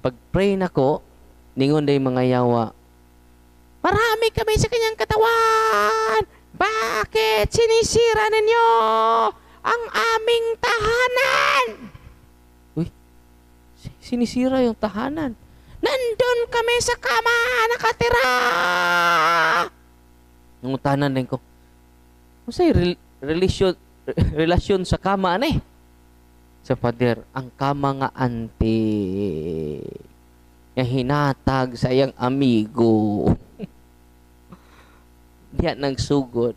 Pag-pray nako, ningon day mga yawa, marami kami sa kanyang katawan. Bakit sinisira ninyo ang aming tahanan? Uy, sinisira yung tahanan. Nandun kami sa kama, nakatira. Yung tahanan din ko, masay relasyon sa kama na eh. Sa pader, ang kama nga antik. Nga hinatag sa iyang amigo. Diya nagsugod.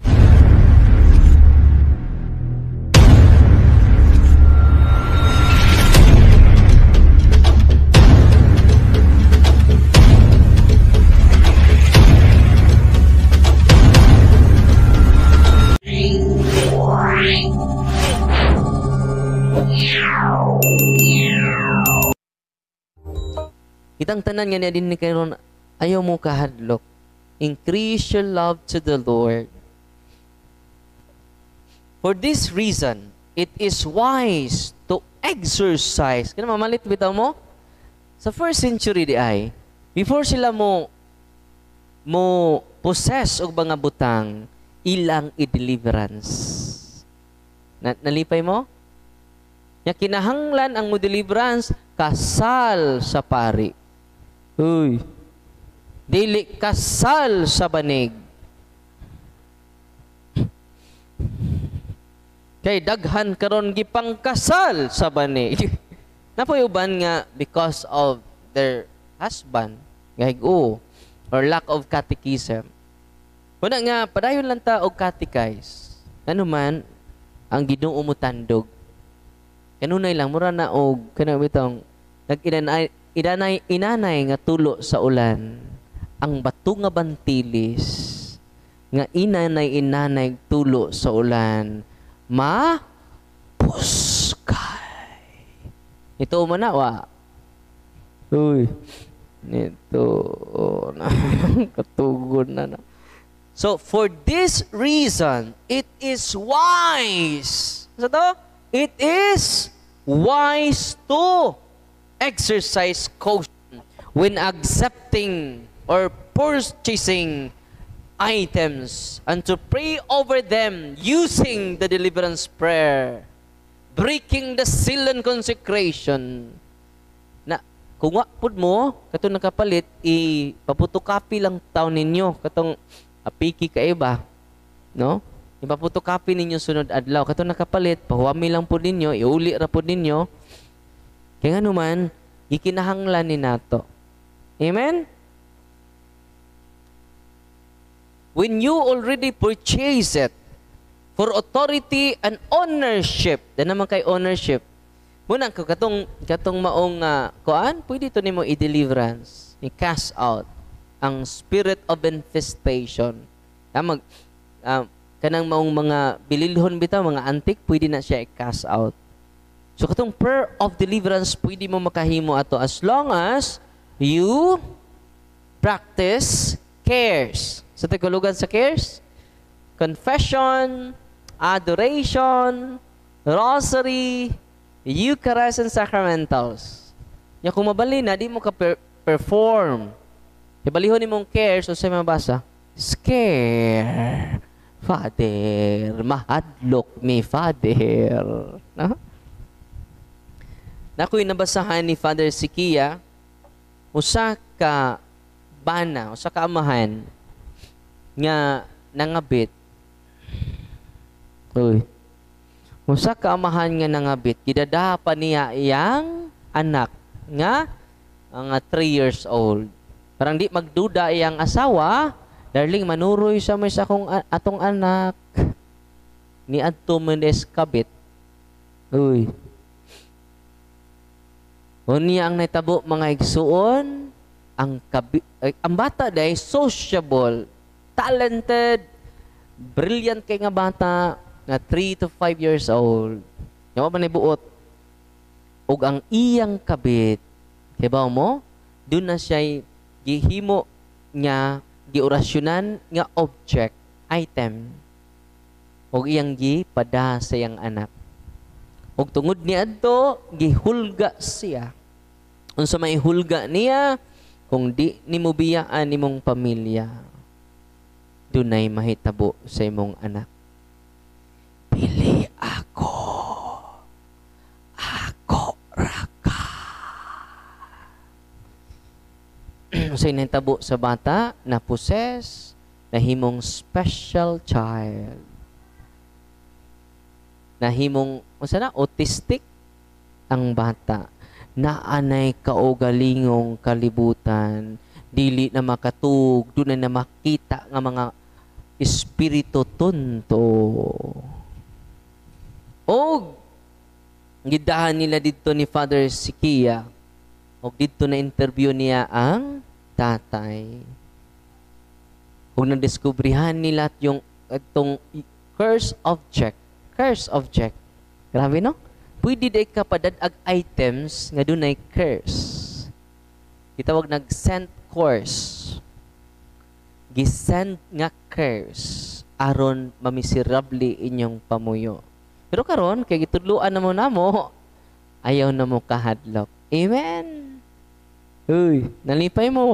Kitang tanan nga niya din ni karon, ayaw mo kahadlok. Increase your love to the Lord. For this reason, it is wise to exercise. Kaya mamalit bitaw mo? Sa first century di ay, before sila mo possess og mga butang, ilang i-deliverance. Nalipay mo? Ya kinahanglan ang mo deliverance, kasal sa pari. Uy. Dili kasal sa banig. Kay daghan karon gipang kasal sa banig. Napayuban nga because of their husband, gaygo, or lack of catechism. Kuna nga padayon lang ta og catechize. Ano man ang Ginoo mo tandog. Kanunay lang mura na og kana bitong inanay nga tulo sa ulan, ang bato nga bantilis nga inanay tulo sa ulan puskay. Ito manawa. Uy. Nito na katugod na. So for this reason, it is wise. Sa to? It is wise to exercise caution when accepting or purchasing items and to pray over them using the deliverance prayer, breaking the seal and consecration. Na kung wapod mo, katong nakapalit, ipaputokapi lang taon ninyo, katong apiki kaiba, no? Ipaputokapi ninyo sunod adlaw, katong nakapalit, pahuwami lang po ninyo, iuli ra po ninyo. Kaya nga naman, ikinahanglan ni nato. Amen? When you already purchase it for authority and ownership, dan naman kay ownership, muna katong maong kuan, pwede ito nimo i-deliverance, i-cast out ang spirit of infestation. Kanang maong mga bililhon bitaw, mga antik, pwede na siya i-cast out. So katong prayer of deliverance, pwede mo makahimo ato as long as you practice cares. Sa Tagalogan sa cares, confession, adoration, rosary, Eucharist, and sacramentals. Ya kung mabali na, di mo ka perform. Ibalihon ni mong cares, o sa mabasa, scare. Father, mahadlok ni Father. Nakoy nabasahan ni Father Sikia, usa ka bana, usa ka amahan, nga nangabit. Uy. Usa ka amahan nga nangabit, gidadaha pa niya iyang anak nga 3 years old. Parang di magduda iyang asawa, darling, manuroy sa may sakong atong anak. Ni adto mendes kabit. Uy. Unya ang naitabo mga igsuon, ang bata day sociable, talented, brilliant kay nga bata, na 3 to 5 years old. Yung ba buot? Og ang iyang kabit, hibaw mo, doon na siya gihimo nga, giorasyonan nga object, item, og iyang gipada sa iyang anak. Og tungod ni adto, gihulga siya. Unsa may hulga niya kung di nimo biyaan nimong pamilya, dunay mahitabo sa imong anak. Pili ako. Ako ra ka. Unsay nahitabo sa bata na possess, nahimong special child. Nahimong unsa na autistic ang bata. Naanay kaugalingong kalibutan, dili na makatug, dunay na makita nga mga espiritu tonto. O gidahan nila dito ni Father Sikia, o dito na interview niya ang tatay. Kung nadiskubrihan nila yung itong curse object. Grabe, no? Pwede day ka padadag items nga dunay curse. Gitawag nag-send curse. Gisend nga curse aron mamiserable inyong pamuyo. Pero karon kay gitudloan na mo namo, ayaw na mo kahadlok. Amen. Uy, nalipay mo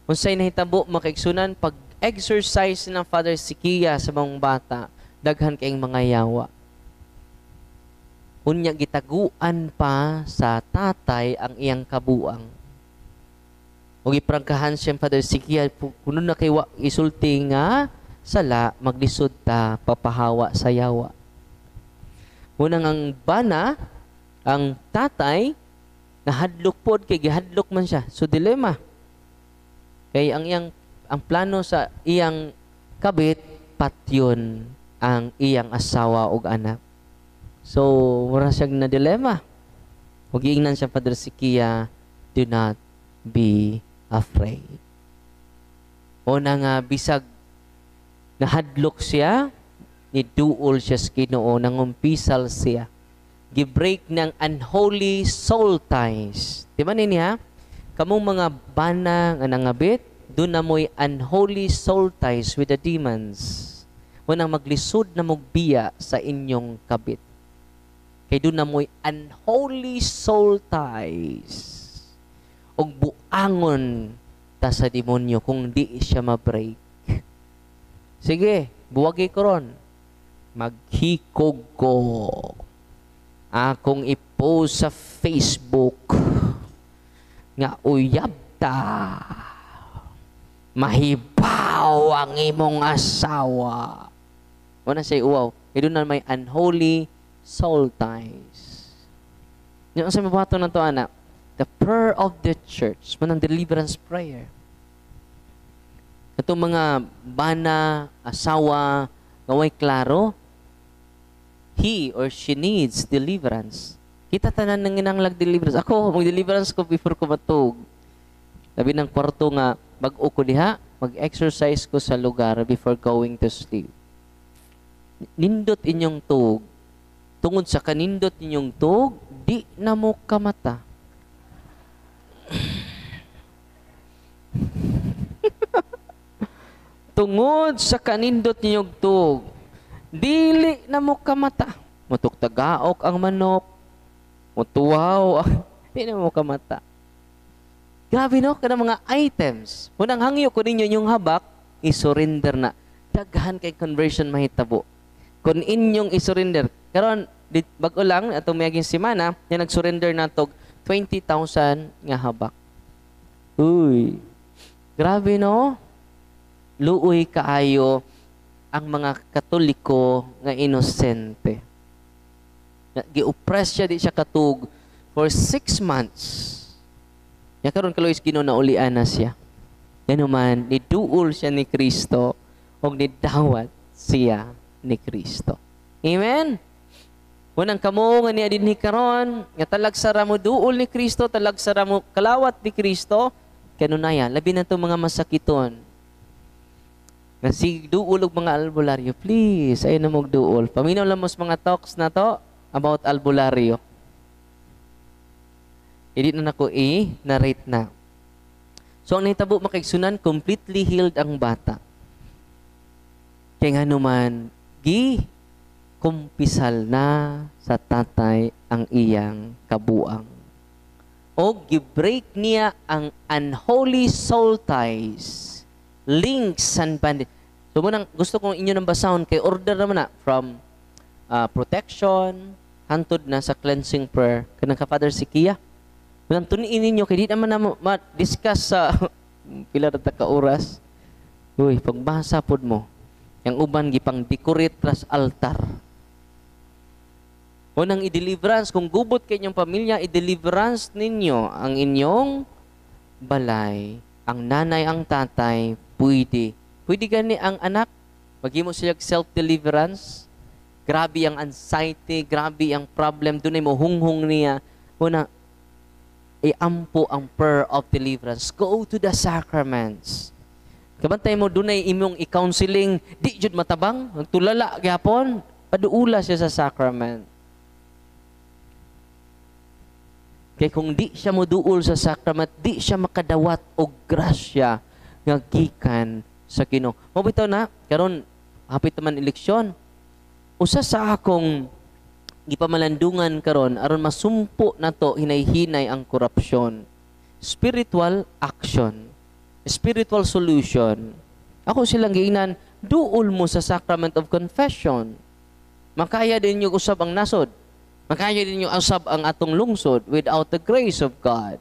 Unsay nahitabo makaigsunan pag exercise ng Father Sikia sa mga bata, daghan kayong mga yawa. Unya gitaguan pa sa tatay ang iyang kabuang. O giprangkahan siyang Father Sikia, kuno na kay isulti nga sala, maglisod ta, papahawa sa yawa. Unang ang bana, ang tatay, nahadlok pod, kay gihadlok man siya. So dilema. Kay ang plano sa iyang kabit, patyon ang iyang asawa o anak. So, mura siyang na dilema. Huwag iingnan siya, Father Sikia, do not be afraid. O na nga, bisag nahadlok siya, niduol siya sa Ginoo, nangumpisal siya. Gibreak ng unholy soul ties. Di ba nini ha? Kamong mga bana nga nangabit, doon na mo'y unholy soul ties with the demons. Unang maglisod na mugbiya sa inyong kabit. Kay doon na mo'y unholy soul ties. O buangon ta sa demonyo kung di siya ma-break. Sige, buwagi ko ron. Maghikog ko. Akong i-post sa Facebook nga uyab ta. Mahibaw ang imong asawa. Wala siya uwaw. E doon na may unholy soul ties. Yung sa mabato na to, anak, the prayer of the church, manang deliverance prayer. Itong mga bana, asawa, ngaway klaro, he or she needs deliverance. Kita tanan ng inanglag deliverance. Ako, mag-deliverance ko before ko matug. Sabi ng kwarto nga, mag-o ko diha, mag-exercise ko sa lugar before going to sleep. Nindot inyong tug. Tungod sa kanindot ninyong tug, di na mo kamata. Tungod sa kanindot ninyong tug, dili na mo kamata. Mutuktagaok ang manok, mutuwaw, di na mo kamata. Grabe no, kada mga items. Unang hangyo ko ninyo yung habak, isurrender na. Daghan kay conversion mahitabo. Kung inyong isurrender, karon bago lang atong mayaging semana, na nag-surrender na tog 20,000 nga habak. Uy, grabe no? Luoy kaayo ang mga Katoliko nga inosente. Gi-oppress siya, di siya katug for 6 months. Ya karon kalois ginunaulian na siya. Yan naman, niduol siya ni Kristo o nidawat siya ni Kristo. Amen? Unang kamo nga niya din ni karon, nga talagsara mo duol ni Kristo, talagsara mo kalawat ni Kristo, kanunaya, labi na itong mga masakiton. Nga si duol og mga albularyo, please, ayun na magduol. Paminaw lang mo sa mga talks na to about albularyo. Hindi na nako narrate na. So, ang nahitabo makaigsunan, completely healed ang bata. Kaya nga naman, kumpisal na sa tatay ang iyang kabuang. o gibreak niya ang unholy soul ties, links and bandit. So munang gusto kong inyo nang basahon kay order naman na from protection hantod na sa cleansing prayer kanang ka Father Sikia. Munang tuniin ninyo kay di naman na ma-discuss sa pila ra ta ka oras. Uy, pagbasa pod mo, yang uban gipang decorate tras altar. Unang i-deliverance, kung gubot kay inyong pamilya, i-deliverance ninyo ang inyong balay. Ang nanay, ang tatay, pwede. Pwede gani ang anak, maghimo siya self-deliverance. Grabe ang anxiety, grabe ang problem, doon ay mo hunghong niya. Una, iampo ang prayer of deliverance. Go to the sacraments. Kabantay mo, doon ay imong i-counseling, di jud matabang, tulala gyapon, paduula siya sa sacrament. Kaya kung di siya moduol sa sacrament, di siya makadawat og grasya nga gikan sa Ginoo. Mabitaw na, karon hapit man eleksyon. Usa sa akong gipamalandungan karon aron masumpo nato hinay-hinay ang korupsyon. Spiritual action, spiritual solution. Ako silang giingnan, duol mo sa sacrament of confession. Makaya din yung usab ang nasod. Makaya din yung usab ang atong lungsod without the grace of God.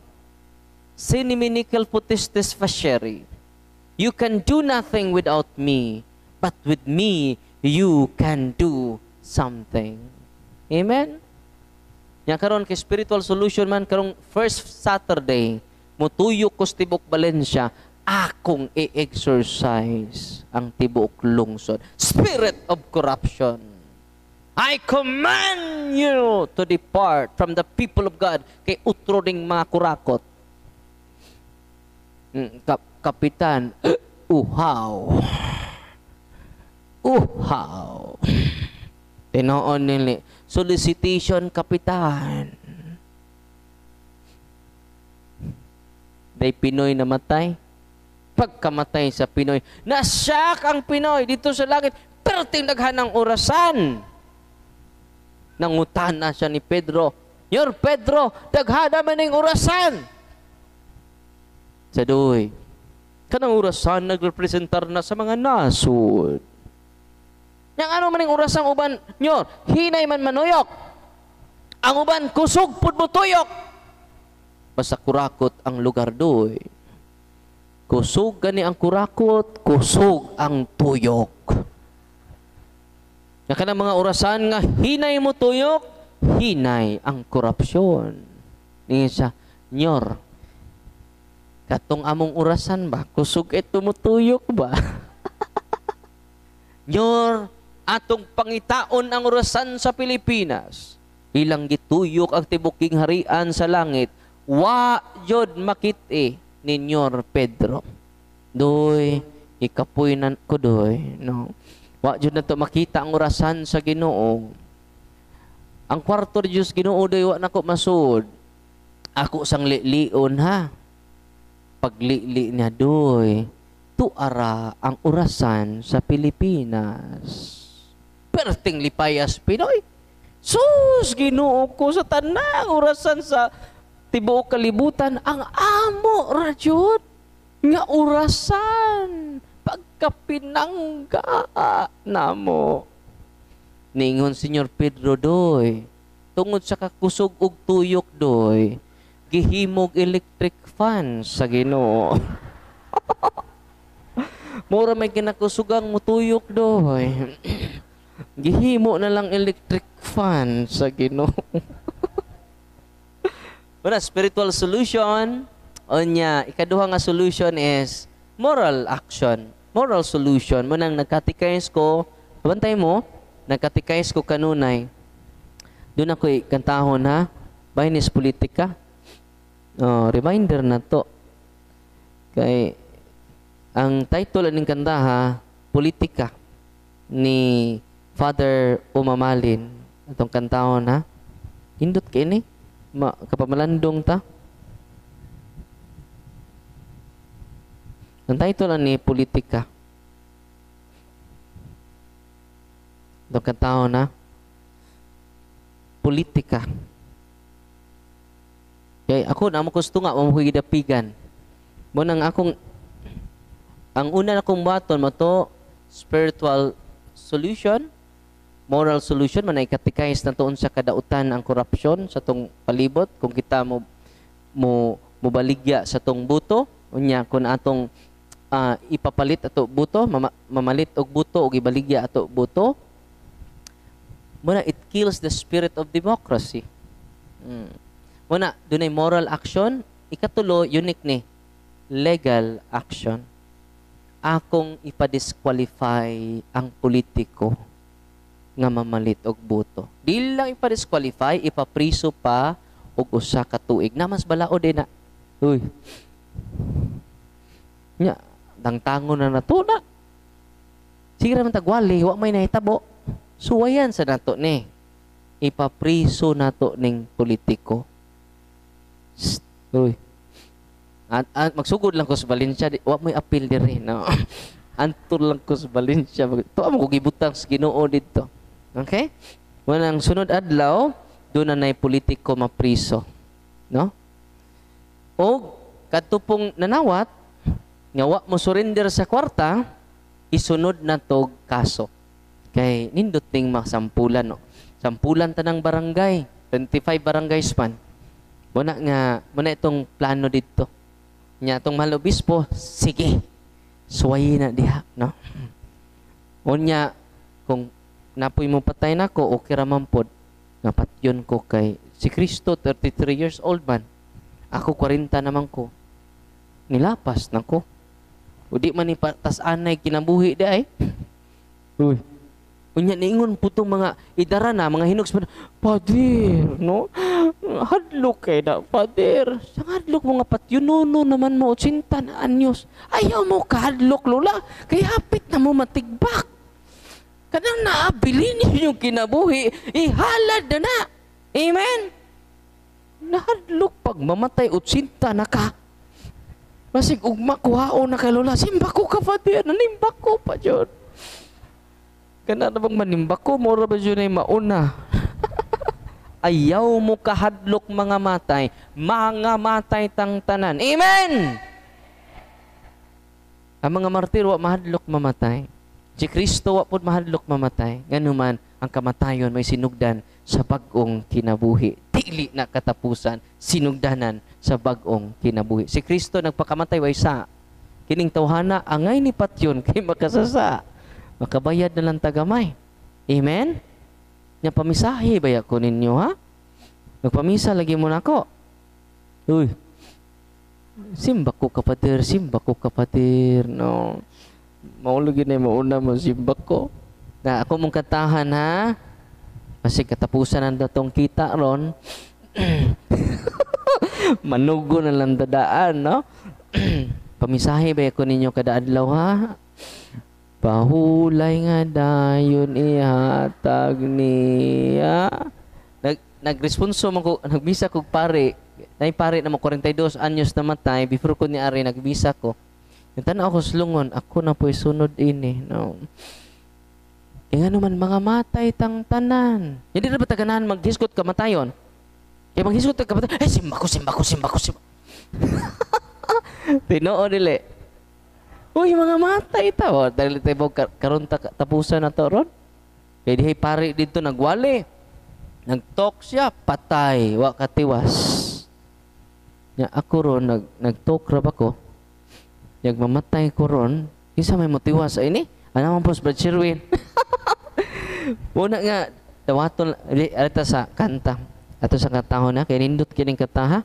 Siniminical putistis facere. You can do nothing without me, but with me, you can do something. Amen? Yan karon kay spiritual solution man, karong first Saturday, mutuyok ko sa Tibok Valencia, akong i-exercise ang Tibok Lungsod. Spirit of corruption. I command you to depart from the people of God kay utro ding mga kurakot. Kapitan, uhaw. Uhaw. Tinoon nili. Solicitation, kapitan. Day Pinoy namatay. Pagkamatay sa Pinoy, nasyak ang Pinoy dito sa langit. Pero tinaghan ng orasan. Nangutana siya ni Pedro, Yor Pedro, daghana man ning orasan. Sa doy, kanang orasan nagrepresentar na sa mga nasod. Yang ano man ning orasang uban, Yor, hinay man manuyok. Ang uban, kusog pud mo tuyok. Basta kurakot ang lugar doy. Kusog gani ang kurakot, kusog ang tuyok. Nga kanang mga orasan nga hinay mo tuyok, hinay ang korupsyon. Ningon siya, Nyor, katong among orasan ba? Kusog ito mo tuyok ba? Nyor, atong pangitaon ang orasan sa Pilipinas. Ilang gituyok ang tibuking harian sa langit. Wa jod makit-e ni Nyor Pedro. Doy, ikapoy nan ko doy, no? Wa jud na to makita ang orasan sa Ginoo. Ang kwarto ni Diyos Ginoo doy wa nako masud. Ako sang lion ha. Paglili niya doy, tuara ang orasan sa Pilipinas. Perting lipayas Pinoy. Sus, Ginoo ko sa tanang orasan sa tibuok kalibutan ang amo ra jud nga orasan. Pagkapinangga namo. Ningon Senyor Pedro doy, tungod sa kakusog og tuyok doy, gihimog electric fan sa Ginoo. Mura may kinakusugang mutuyok doy. Gihimo na lang electric fan sa Ginoo. Wala spiritual solution. Onya, ikaduha nga solution is moral action. Moral solution. Munang nagkatikais ko, bantay mo, nagkatikais ko kanunay. Doon ako kantahon ha, Bainis Politika. Reminder na to. Kay, ang title ng kanta ha, Politika, ni Father Umamalin. Itong kantahon ha. Indot ka ini. Kapamalandong ta. Ang title ni Politika. Itong kantahon na Politika. Kay ako na mo gusto nga mo gidapigan. Mo nang akong ang una na kong baton mo to spiritual solution, moral solution man ay katikayas na tuon sa kadautan ang korupsyon sa tong palibot kung kita mo baligya sa tong buto unya kun atong ipapalit ato buto mamalit og buto og ibaligya ato buto muna it kills the spirit of democracy. Muna dunay moral action, ikatulo unique ni legal action. Akong ipadisqualify ang politiko nga mamalit og boto. Dili lang ipadisqualify, ipapriso pa og usa ka tuig. Na mas balao din na. Uy. Nya, dangtangon na nato na. Sige naman tagwali, wa may nahitabo. Suwayan sa nato ni. Ipapriso nato ning politiko. Uy. At magsugod lang ko sa Valencia, wa may appeal diri, no. Antol lang ko sa Valencia. To amo ko gibutang sa Ginoo didto. Okay? Wanang sunod adlaw, doon na nay politiko mapriso, no? O kadto pong nanawat nga wa mo surrender sa kwarta, isunod na tog kaso. Kay nindot ning masampulan, no. Sampulan tanang barangay, 25 barangays man. Muna itong plano dito. Nya tong mahal obispo, sige. Suwayi na diha, no? Unya kung napoy mo patay nako, okay ra man pod. Napatyon ko kay si Kristo 33 years old man. Ako 40 naman ko. Nilapas nako. Udi man ni patas anay kinabuhi di ay. Uy. Unya niingon putong mga idara na mga hinugs Pader, no? Hadlok kay na, Pader. Sa hadlok mo nga patyununo naman mo 80 na anyos. Ayaw mo kahadlok, lola. Kay hapit na mo matigbak. Kanang naabili niyo yung kinabuhi, ihalad na na. Amen? Nahadlok pag mamatay 80 na ka. Masig ugma kuhao na kay lola. Simba ko ka, Pader. Nanimba ko pa dyan. Kana na bang manimba ko, mora ba yun ay mauna? Ayaw mo kahadlok mga matay tang tanan. Amen! Ang mga martir, wa mahadlok mamatay. Si Kristo, wa pod mahadlok mamatay. Nganuman, ang kamatayon may sinugdan sa bagong kinabuhi. Dili na katapusan, sinugdanan sa bagong kinabuhi. Si Kristo nagpakamatay, way sa. Kining tawhana, angay ni patyon kay makasasa. Makabayad na lang tagamay. Amen? Nya pamisahe ba ko ninyo, ha? Nagpamisa lagi mo na ako. Uy. Simba ko kapatid, no. Maulugin na mauna mo, simba ko. Na ako mong katahan, ha? Kasi katapusan ang datong kita ron. Manugo na lang dadaan, no? Pamisahe ba ko ninyo kada adlaw, ha? Pahulay nga dayon ihatag niya. Nagresponso man ko, nagbisa ko pare. Nay pare na mo 42 anyos na matay before ko ni ari nagbisa ko. Tanaw ako slungon, ako na po'y sunod ini, no. Nga naman mga matay tang tanan. Hindi na ba taganahan maghiskot kamatayon? Kaya maghiskot kamatayon, simba ko. Tinoo dili. Uy, mga matay tao. Dahil tayo karon tapusan na to ron. Kaya dihay pare dito nagwali. Nag-talk siya, patay, wa katiwas. Nya ako ron, nag-talk rab ako. Mamatay ko ron, isa may motiwas sa ini. Ano man po, Brad Sherwin? Una nga, tawaton, alita sa kanta. Ato sa katahon na, kaya nindot kining kataha.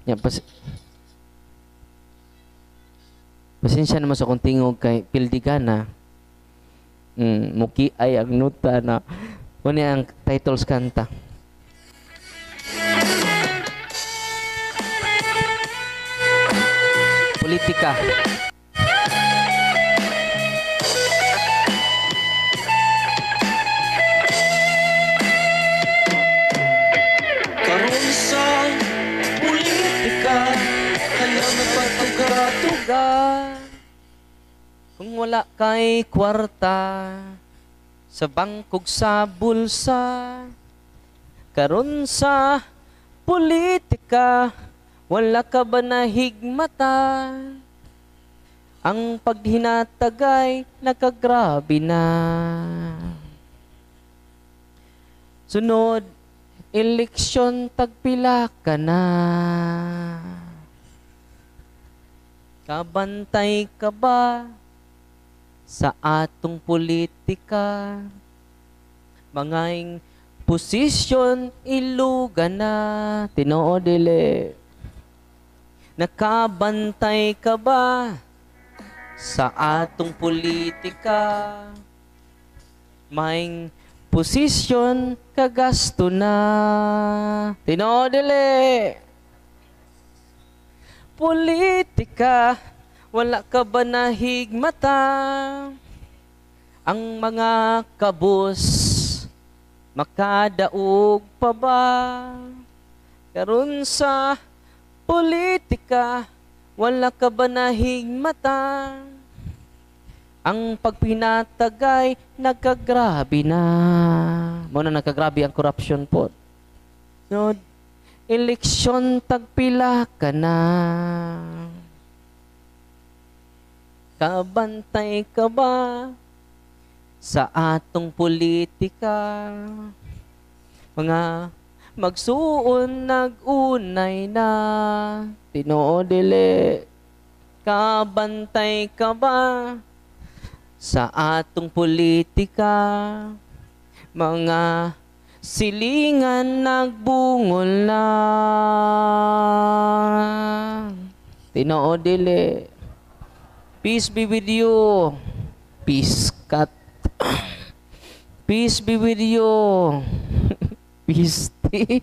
Yan, pasensya naman sa kong tingog kay Pildigana. Muki ay ang nuta na. Ano ang titles kanta? Politika. Karon sa politika, ayaw na pagtuga-tuga. Kung wala kay kwarta sa bangkog sa bulsa, Karon sa politika, wala ka ba nahigmata? Ang paghinatagay, nakagrabe na. Sunod, eleksyon, tagpila ka na. Kabantay ka ba sa atong politika? Mga posisyon, iluga na. Tinoo dili. Nakabantay ka ba sa atong politika? May posisyon, kagasto na. Tinoo dili. Politika, wala ka ba nahigmata? Ang mga kabus, makadaog pa ba? Karon sa politika, wala ka ba nahigmata? Ang pagpinatagay, nagkagrabe na. Muna nagkagrabe ang corruption po. No, eleksyon, tagpila ka na. Kabantay ka ba sa atong politika? Mga magsuon, nagunay na. Tinoo dili. Kabantay ka ba sa atong politika? Mga silingan nagbungol na. Tinoo dili. Peace be with you. Peace cut. Peace be with you. Peace tea.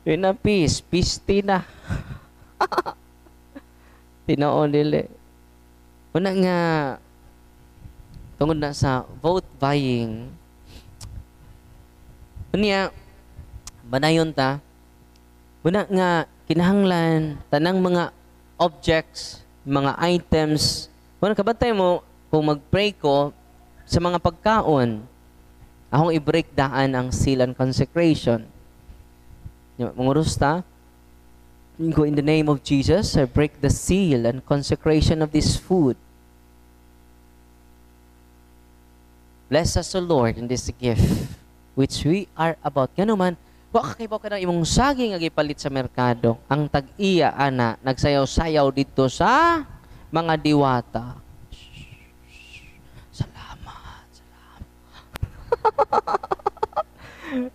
Yun na peace. Peace tea na. Tinoo dili. Una nga, tungod na sa vote buying, unya, banayon ta, una nga, kinahanglan, tanang mga objects, mga items, una kabantay mo, kung mag-pray ko, sa mga pagkaon, akong i-break daan ang seal and consecration. Mangurus ta, go in the name of Jesus, I break the seal and consecration of this food. Bless us, O Lord, in this gift which we are about. Kaya naman, wakakibaw ka ng imong saging agipalit sa merkado. Ang tag-iya, ana, nagsayaw-sayaw dito sa mga diwata. Salamat, salamat.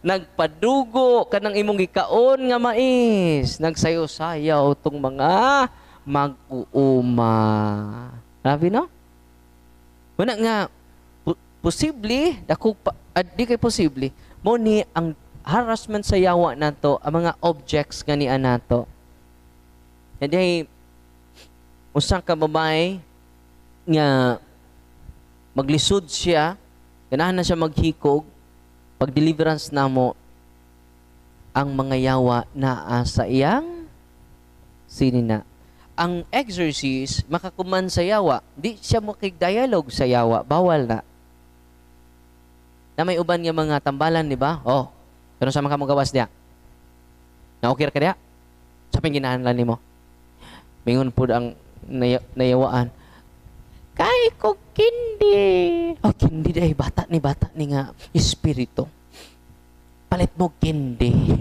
Nagpadugo ka ng imong gikaon nga mais. Nagsayaw-sayaw tong mga mag-uuma. Grabe, no? Wala nga, posible, di kay posible, mo ni ang harassment sa yawa nato, ang mga objects nga niya nato. Hindi, usang ka babae, nga maglisod siya, ganahan na siya maghikog, pag deliverance na mo, ang mga yawa na sa iyang sinina. Ang exorcist, makakuman sa yawa, di siya makig-dialogue sa yawa, bawal na. Na may uban nga mga tambalan, di ba? Oh, pero sa mga gawas niya. Na-okay ka niya? Sa pinginahanlan ni mo. Mingon po ang nayawaan. Kay ko kindi. Oh, kindi day. Bata ni nga espiritu. Palit mo kindi.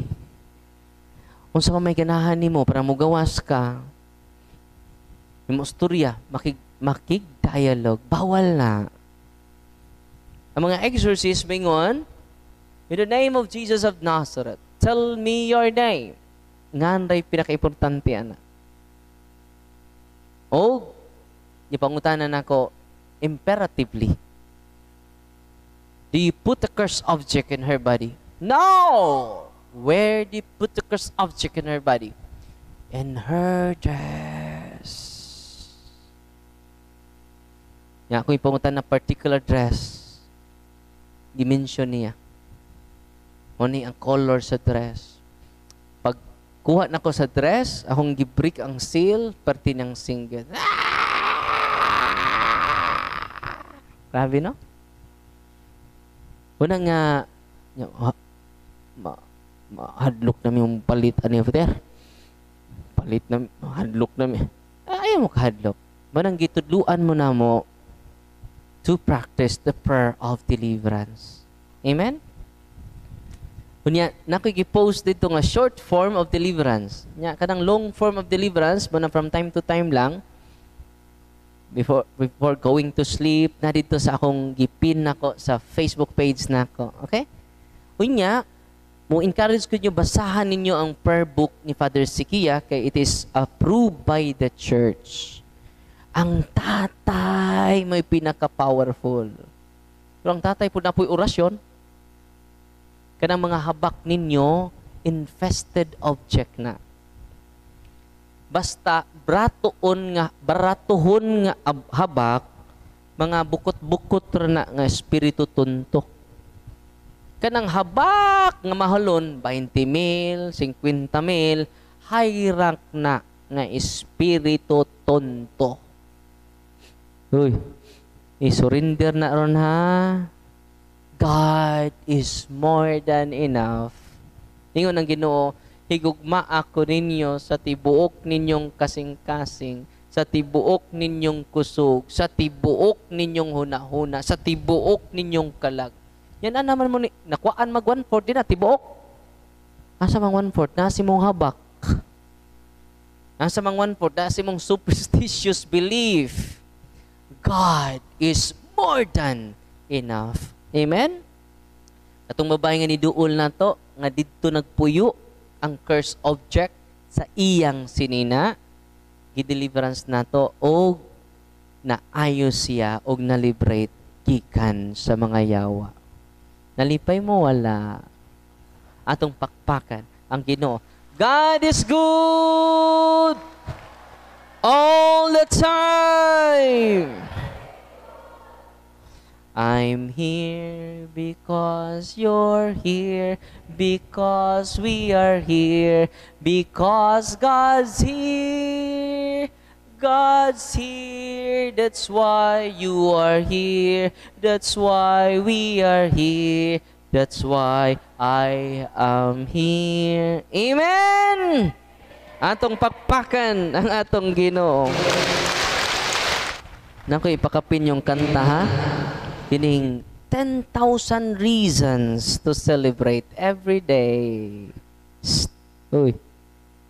Kung sa may ganahan ni mo, para mo gawas ka, yung storya, makig-dialogue, bawal na. Ang mga exorcists mingon, in the name of Jesus of Nazareth, tell me your name. Ngan ray pinaka-importante ana. O, ipangutanan ako, imperatively, do you put a cursed object in her body? No! Where do you put the cursed object in her body? In her dress. Nga, kung ipangutan na particular dress, dimension niya. O ni ang color sa dress. Pag kuha na ko sa dress, akong gibreak ang seal, parti ng single. Grabe, no? Una nga, hadlok namin yung palit ani after. Palit na hadlok namin. Ayaw mo kahadlok. Manang gitudluan mo na mo to practice the prayer of deliverance. Amen? Kunya, nakikipost dito nga short form of deliverance. Nya, kanang long form of deliverance, manang from time to time lang, before going to sleep, na dito sa akong gipin nako sa Facebook page nako. Okay? Kunya, mo encourage ko nyo, basahan ninyo ang prayer book ni Father Sikia kay it is approved by the church. Ang tatay may pinaka-powerful. Pero ang tatay po na po'y orasyon. Kanang mga habak ninyo, infested object na. Basta baratuhon nga habak, mga bukot-bukot na nga espiritu tuntok. Kanang habak nga mahalon, 20,000, 50,000, high rank na nga espiritu tonto. Uy, i-surrender na ron ha. God is more than enough. Ingon ang Ginoo, higugma ako ninyo sa tibuok ninyong kasing-kasing, sa tibuok ninyong kusog, sa tibuok ninyong hunahuna, sa tibuok ninyong kalag. Yan na naman mo ni, nakuhaan mag 1/4 din na, tibuok. Asa mang 1/4, nasi mong habak. Asa mang 1/4, nasi mong superstitious belief. God is more than enough. Amen? Atong babae nga ni Duol na to, nga dito nagpuyo ang cursed object sa iyang sinina, gideliverance na to, o naayos siya, o na-liberate gikan sa mga yawa. Nalipay mo, wala. Atong pakpakan ang Ginoo. God is good all the time. I'm here because you're here, because we are here, because God's here. God's here, that's why you are here, that's why we are here, that's why I am here. Amen! Atong pakpakan ang atong Ginoo. Naku, ipakapin yung kanta ha. Kining 10,000 reasons to celebrate every day. Uy,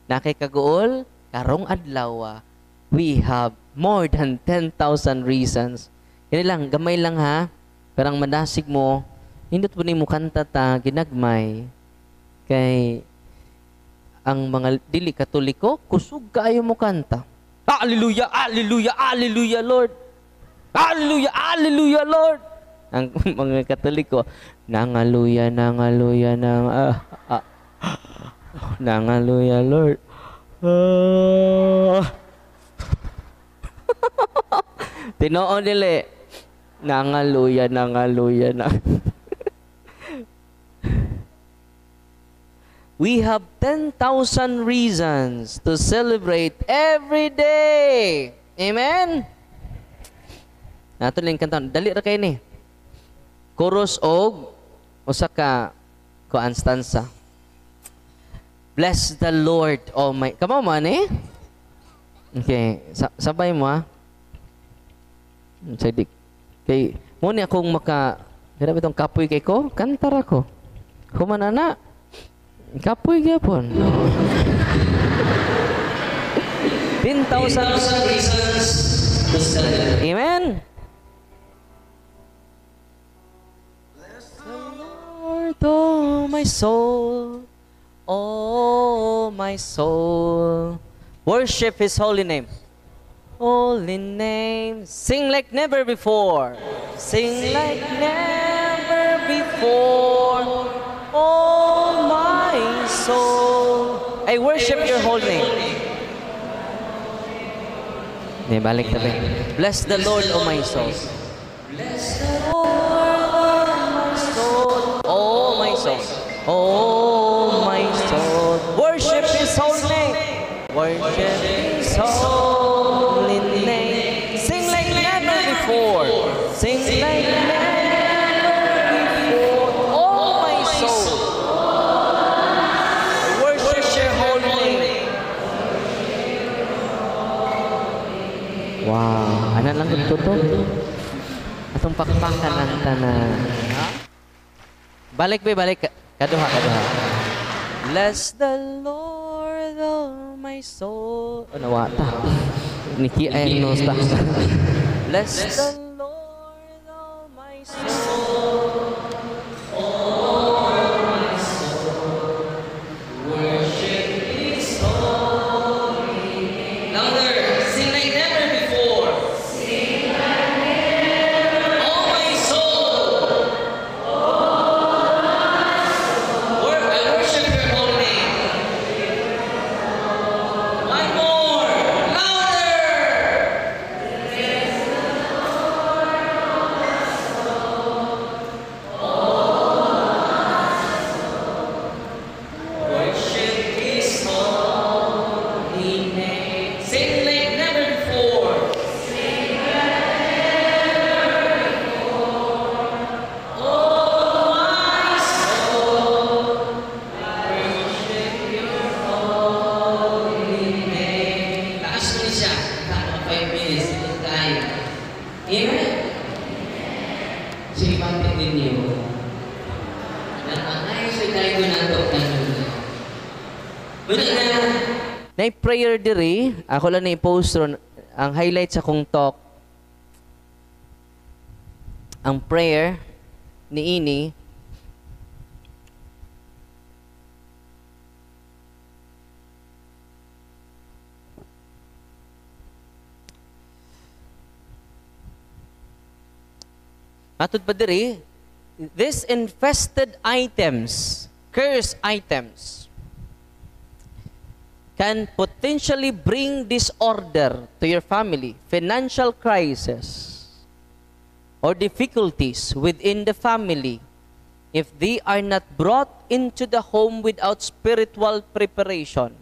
nakikaguol, karong adlaw, we have more than 10,000 reasons. Yan lang, gamay lang ha. Parang madasig mo, hindot po ni mo kanta ta, ginagmay. Kay ang mga dili katoliko, kusog kaayo mo kanta. Hallelujah, hallelujah, hallelujah, Lord. Hallelujah, hallelujah, Lord. Ang mga Katoliko, nangaluya, nangaluya, nangaluya, Lord. Tinoon nila, nangaluya, nangaluya, We have 10,000 reasons to celebrate every day. Amen? Nato lang kanta, dali ra kay ni. Chorus og usa ka kuan stanza. Bless the Lord Almighty. Kamo man eh? Okay, sabay mo ha. Sadik. Kay mo ni akong grabe tong kapoy kay ko, kantar ako. Kumanana. Kapoy gyapon. 10,000 reasons. Amen. Oh my soul, oh my soul, worship His holy name. Holy name, sing like never before. Sing like never before. Oh my soul, I worship Your holy name. Balik tabi. Bless the Lord, oh my soul. Bless the Lord, oh my soul. Oh my soul, worship His holy name. Worship His holy name. Sing like never before. Sing like never before. Oh my soul. Ana lang ito to. Atong pakpakan ang tanan. Balik ba, balik. Kaduha. Bless the Lord, oh my soul. O, nawata. Niki ay nosta. Bless the Lord, oh my soul. Na prayer diri, ako lang na i-post ron, ang highlight sa kong talk, ang prayer ni ini, matod pa diri, this infested items, cursed items, can potentially bring disorder to your family, financial crisis, or difficulties within the family if they are not brought into the home without spiritual preparation.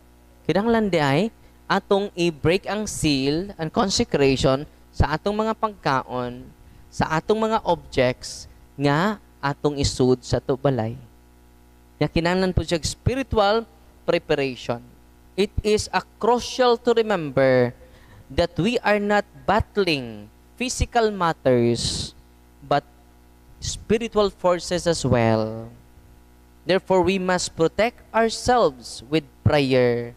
Kinahanglan di ay atong i-break ang seal and consecration sa atong mga pagkaon, sa atong mga objects nga atong isud sa to balay. Nga kinahanglan po siya spiritual preparation. It is a crucial to remember that we are not battling physical matters but spiritual forces as well. Therefore, we must protect ourselves with prayer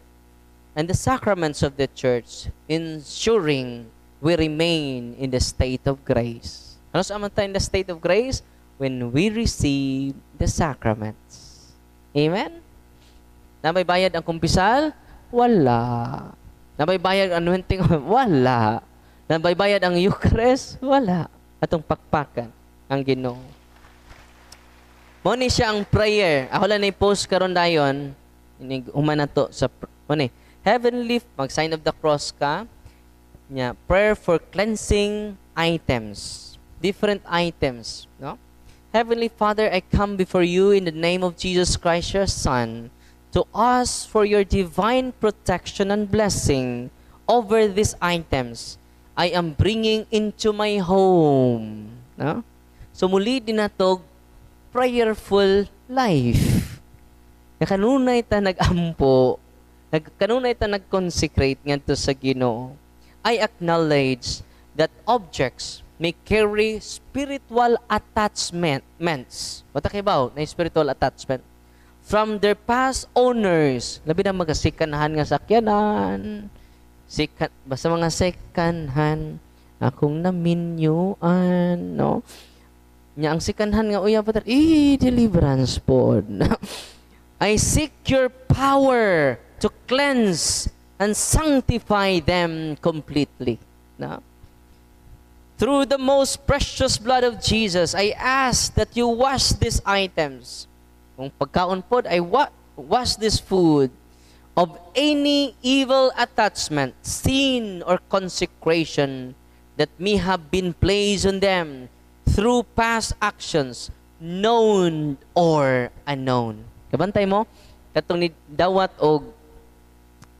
and the sacraments of the church, ensuring we remain in the state of grace. Ano sa tayo in the state of grace? When we receive the sacraments. Amen? Na may bayad ang kumpisal? Wala. Na may bayad ang anointing? Wala. Na may bayad ang Eucharist? Wala. Atong pakpakan ang Ginoo. Mo ni siya ang prayer. Ako lang na-post karon dayon. Humana to sa Heavenly, mag-sign of the cross ka. Nya, prayer for cleansing items. Different items, no? Heavenly Father, I come before you in the name of Jesus Christ, your Son, to ask for your divine protection and blessing over these items I am bringing into my home. No? So muli din natog prayerful life. Kanunay ta nag-ampo, kanunay ta nag-consecrate ngadto sa Ginoo. I acknowledge that objects may carry spiritual attachments. Wata kay baw na spiritual attachment from their past owners. Labi na magasikanhan nga sakyanan. Basta mga secondhand akong naminyuan, no? Nya ang secondhand nga uya pater, deliverance pod. I seek your power to cleanse and sanctify them completely. No? Through the most precious blood of Jesus, I ask that you wash these items. Kung pagkaon pod, I wash this food of any evil attachment, sin, or consecration that may have been placed on them through past actions, known or unknown. Kabantay mo, katong ni dawat og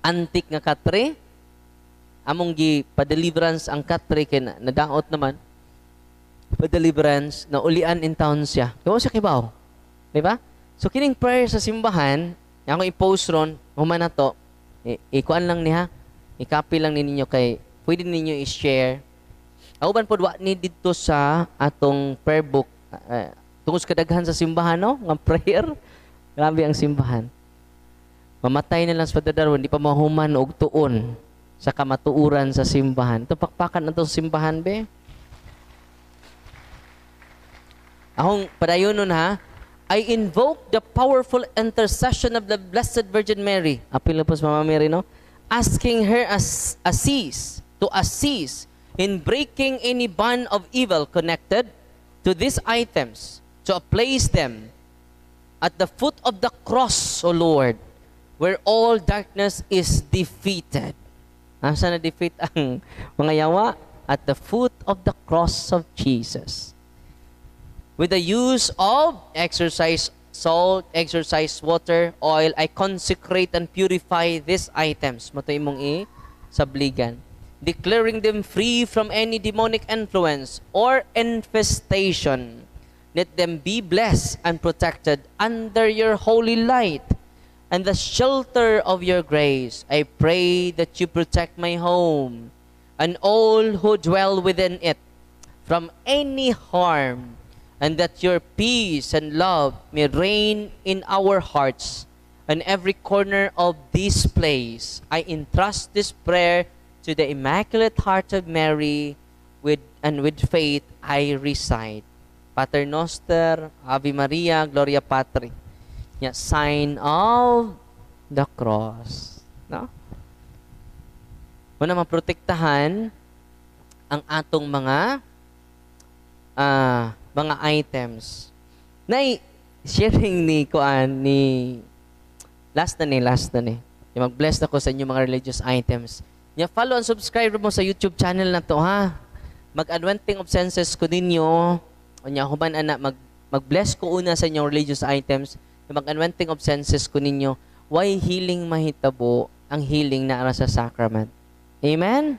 antik nga katre, among gi pa-deliverance ang katre kay nadaot naman, pa-deliverance na ulian in town siya. Kaya siya kibaw. Di ba? So, kining prayer sa simbahan, nga akong i-post ron, humana to, ikuan lang niya, i-copy lang ninyo kay, pwede ninyo i-share. Kauban pod wa ni dito sa atong prayer book. Tungod sa kadaghan sa simbahan, no? Nga prayer. Grabe ang simbahan. Mamatay na lang sa pagdadarwan, di pa mahuman og tuon sa kamatuuran sa simbahan. Ito pakpakan na itong simbahan, be. Ahong padayon nun, ha? I invoke the powerful intercession of the Blessed Virgin Mary. Apil na po sa Mama Mary, no? Asking her to assist in breaking any bond of evil connected to these items, to place them at the foot of the cross, O Lord, where all darkness is defeated. Saan na-defeat ang mga yawa? At the foot of the cross of Jesus. With the use of exercise salt, exercise water, oil, I consecrate and purify these items. Matoy mong sabligan. Declaring them free from any demonic influence or infestation. Let them be blessed and protected under your holy light and the shelter of your grace. I pray that you protect my home and all who dwell within it from any harm, and that your peace and love may reign in our hearts and every corner of this place. I entrust this prayer to the Immaculate Heart of Mary, with faith I recite. Pater Noster, Ave Maria, Gloria Patri. Sign of the cross. No? Una, maprotektahan ang atong mga items. Sharing ni last na ni. Mag-bless na ko sa inyo mga religious items. Follow and subscribe mo sa YouTube channel na to, ha? Mag-Adventing of Senses ko ninyo. Human mag-bless ko una sa inyong religious items. Mag-Adventing of Senses ko ninyo. Why healing mahitabo ang healing na ara sa sacrament? Amen?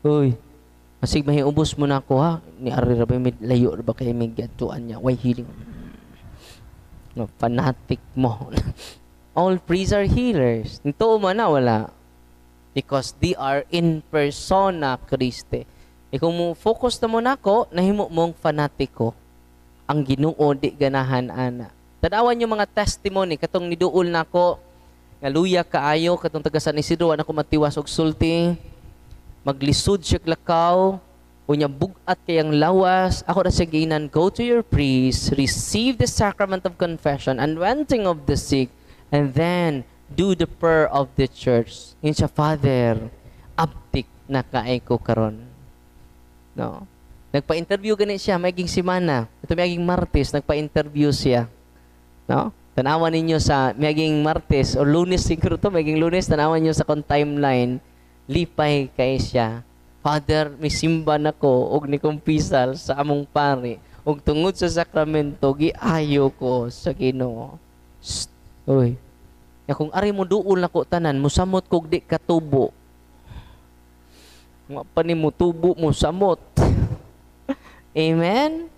Uy, masig mahiubos mo na ako, ha? Ni Ari Rabay, layo ba kayo may gatuan niya? Why healing? No, fanatic mo. All priests are healers. Ito man na, wala. Because they are in persona Christi. Kung mo focus na mo na ako, nahimo mong fanatiko. Ang Ginoo di ganahan ana. Tanawan yung mga testimony katong niduol na ako, nga luya kaayo katong taga San Isidro ana ko matiwas og sulti. Maglisod siya lakaw, unya bugat kayang lawas. Ako na siya ginan, go to your priest, receive the sacrament of confession, anointing of the sick, and then do the prayer of the church. Yun siya, Father, abdik na kaay ko karon. No? Nagpa-interview ganit siya, maging simana. Ito maging Martes, nagpa-interview siya. No? Tanawan ninyo sa maging Martes o Lunes siguro to, maging Lunes, tanawan niyo sa timeline, lipay kay siya. Father, may simba na ko, og ni kumpisal sa among pari, og tungod sa sakramento, giayo ko sa Ginoo. Uy, kung ari mo duol na ko tanan, musamot kog di katubo. Nga pa ni mo tubo mo samot. Amen?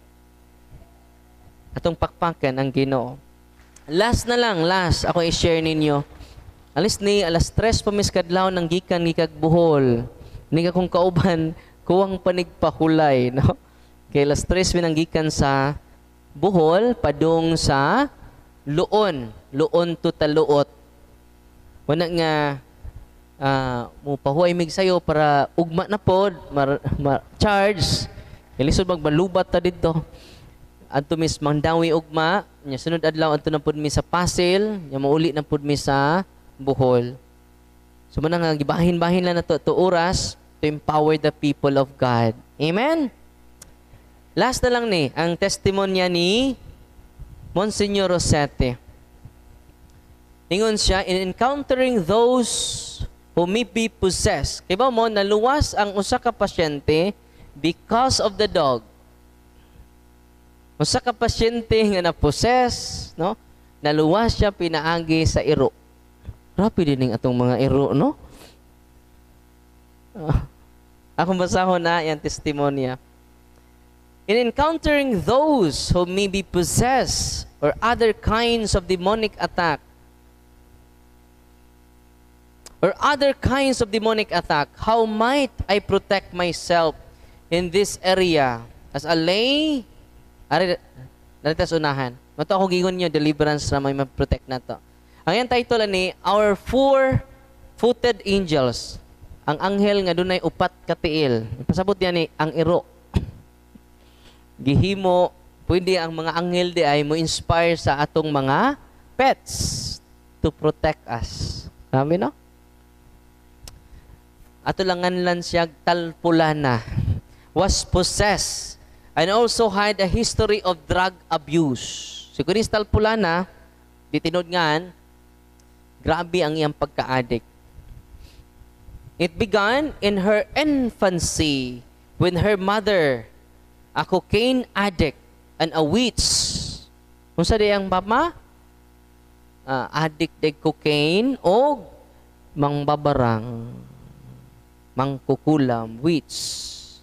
Atong pakpakan ang Ginoo. Last na lang, ako i-share ninyo. Alas 3 pamiskadlaw ng gikan gikag Bohol. Ni akong kauban kuwang panigpahulay, no? Kay alas 3 minanggikan sa Bohol padung sa Luon to Taluot. Wala nga mupahuay mig sayo para ugma na pod charge. Ilisod magbalubat ta didto. Adto mis Mandawi ugma, nya sunod adlaw adto na pod mi sa Pasil, nya mauli na pod mi sa Bohol. So man nga gibahin-bahin lang nato to oras to empower the people of God. Amen. Last na lang ni ang testimonya ni Monsignor Rosete. Ingon siya, in encountering those who may be possessed. Kaya ba mo, naluwas ang usa ka pasyente because of the dog. Usa ka pasyente nga na-possess, no? Naluwas siya pinaagi sa iro. Grabe din atong mga iro, no? Akong basahon na yung testimonya. In encountering those who may be possessed or other kinds of demonic attack, how might I protect myself in this area as a lay. Ari, dalitas unahan. Mato ako gingon niyo, deliverance na may ma-protect na to. Ang yan title ni, Our Four-Footed Angels. Ang anghel nga dunay upat ka tiil. Pasabot niya ni, ang iro. Gihimo, pwede ang mga anghel di ay mo inspire sa atong mga pets to protect us. Sabi no? Ato langan siya talpulana, was possessed, and also had a history of drug abuse. Si Kunis talpulana, ditinod ngan, grabe ang iyang pagka-addict. It began in her infancy when her mother, a cocaine addict and a witch. Kung sa diyang mama, addict de cocaine o mangbabarang, mangkukulam, witch,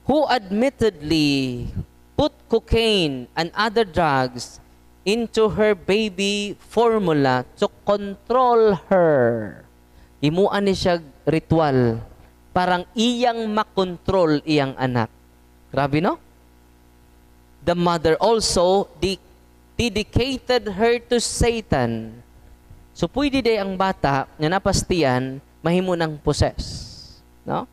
who admittedly put cocaine and other drugs into her baby formula to control her. Himuan ni siya ritual, parang iyang makontrol iyang anak. Grabe no? The mother also dedicated her to Satan. So pwede day ang bata nga napastiyan mahimo ng possess. No?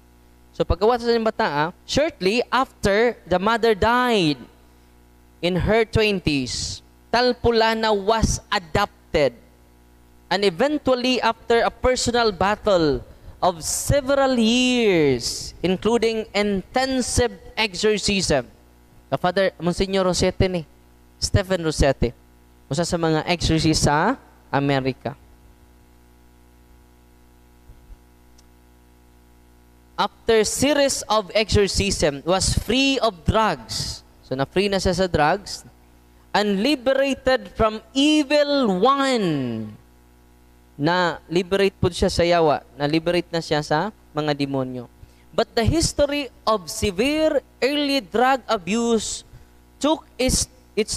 So pagkawa sa bata, shortly after the mother died in her 20s, Talpulana was adopted. And eventually after a personal battle of several years, including intensive exorcism. Father Monsignor Rosete ni, Stephen Rosete, usa sa mga exorcist sa Amerika. After series of exorcism, was free of drugs. So na-free na siya sa drugs and liberated from evil one. Na liberate po siya sa yawa, na liberate na siya sa mga demonyo. But the history of severe early drug abuse took its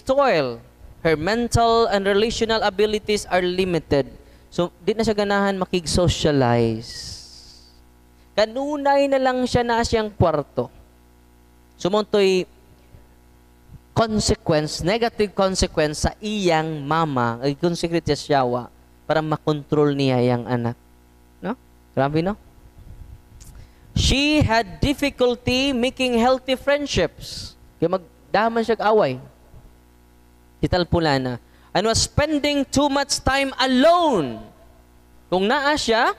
toll. Her mental and relational abilities are limited. So, di na siya ganahan makig-socialize. Kanunay na lang siya na siyang kwarto. Sumontoy consequence, negative consequence sa iyang mama, ay consequence sa yawa, para makontrol niya yung anak. No? Grabe, no? She had difficulty making healthy friendships. Kaya magdaman siya away. Si Talpulana. And was spending too much time alone. Kung naa siya,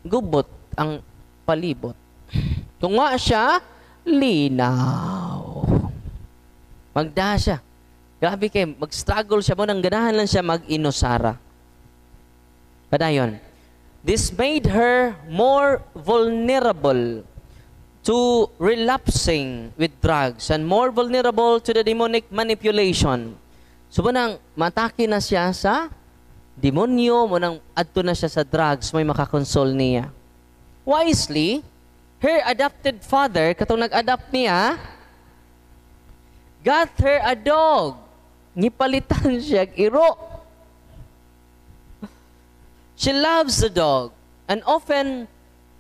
gubot ang palibot. Kung nga siya, linaw. Magda siya. Grabe kayo, mag-struggle siya mo, nang ganahan lang siya mag-inosara. Padayon, this made her more vulnerable to relapsing with drugs and more vulnerable to the demonic manipulation. So, munang matake na siya sa demonyo, munang adto na siya sa drugs, may makakonsol niya. Wisely, her adopted father, katong nag-adopt niya, got her a dog. Ngipalitan siya, iro. She loves the dog and often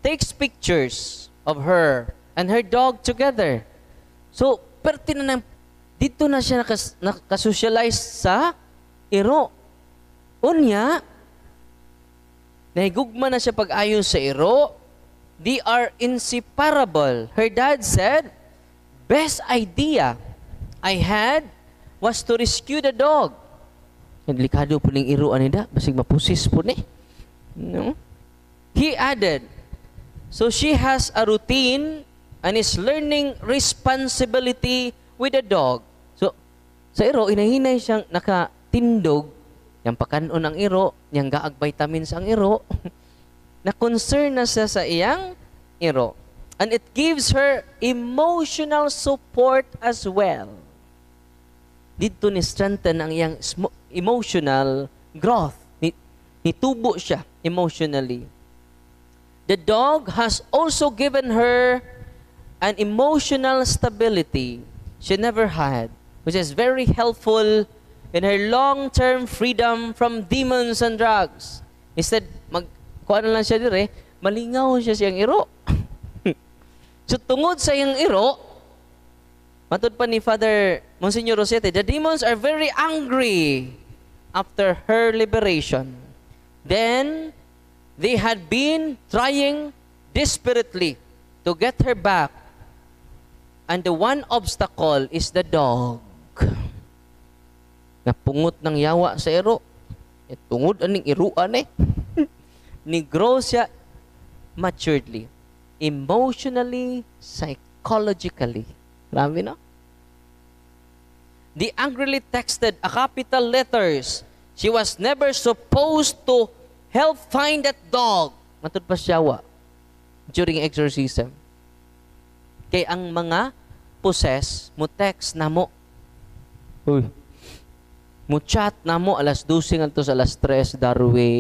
takes pictures of her and her dog together. So, perti na dito na siya nakasocialize sa iro. Unya, nahigugma na siya pag-ayon sa iro. They are inseparable. Her dad said, best idea I had was to rescue the dog. Delikado po ning iro anida, basig mapusis po ni. No? He added, so she has a routine and is learning responsibility with the dog. So, sa iro, inahinay siyang nakatindog, yung pakanon ang iro, yung gaag vitamins ang iro, na concern na siya sa iyang iro. And it gives her emotional support as well. Dito ni strengthen ang iyang emotional growth. Nitubo siya emotionally. The dog has also given her an emotional stability she never had, which is very helpful in her long-term freedom from demons and drugs. Instead, kuha na lang siya dire, malingaw siya siyang iro. So tungod sa iyang iro, matod pa ni Father Monsignor Rosete, the demons are very angry after her liberation. Then, they had been trying desperately to get her back. And the one obstacle is the dog. Napungot ng yawa sa iro. Tungod aning iruan Ni-grow siya maturedly. Emotionally, psychologically. Grabe na. They angrily texted a capital letters. She was never supposed to help find that dog. Matod pa siya during exorcism. Kay ang mga possess, mo text na mo. Uy. Mo chat na mo alas 12 ngadto sa alas 3, Darwin.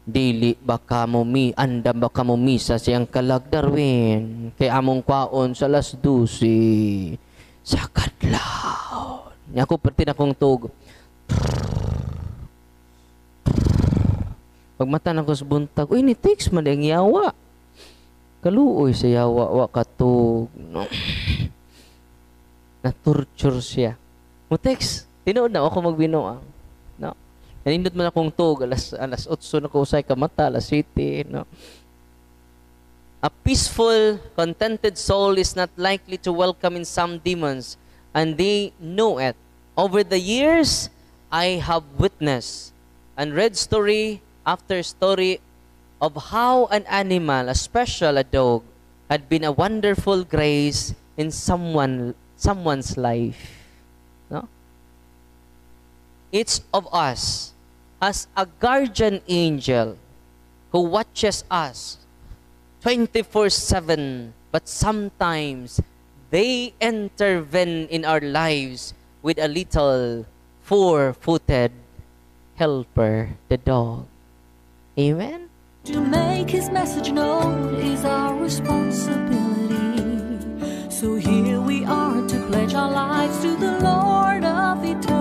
Dili baka mo andam baka mo misa siyang kalag, Darwin. Kay among kwaon sa alas 12 sa kadlaw. Nya ko perti na kong tug. Pagmata na ko sa buntag, uy, ni text man ang yawa. Kaluoy sa yawa, wa katug. No. Na-torture siya. Mo text, tinuod na ako magbinuang. No. Nanindot man akong tug, alas 8 na ko usay ka mata, alas 7, no. A peaceful, contented soul is not likely to welcome in some demons, and they know it. Over the years, I have witnessed and read story after story of how an animal, especially a dog, had been a wonderful grace in someone's life. No? Each of us has a guardian angel who watches us 24/7, but sometimes they intervene in our lives with a little four-footed helper, the dog. Amen? To make his message known is our responsibility. So here we are to pledge our lives to the Lord of eternity.